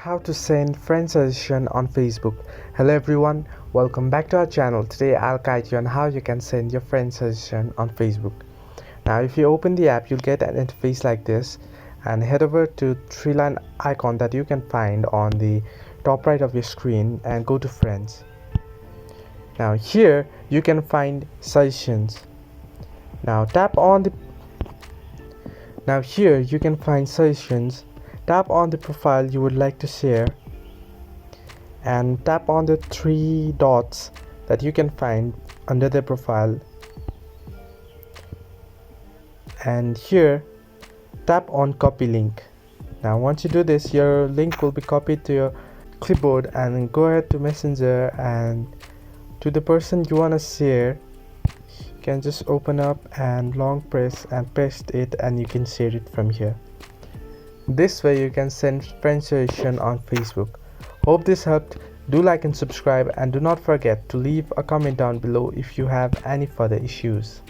How to send friend suggestion on Facebook. Hello everyone, welcome back to our channel. Today I'll guide you on how you can send your friend suggestion on Facebook. Now if you open the app, you'll get an interface like this, and head over to three line icon that you can find on the top right of your screen and go to friends. Now here you can find suggestions. Now here you can find suggestions. Tap on the profile you would like to share and tap on the three dots that you can find under the profile, and here tap on copy link. Now once you do this, your link will be copied to your clipboard, and go ahead to Messenger, and to the person you want to share, you can just open up and long press and paste it, and you can share it from here. This way you can send friend suggestion on Facebook. Hope this helped. Do like and subscribe, and do not forget to leave a comment down below if you have any further issues.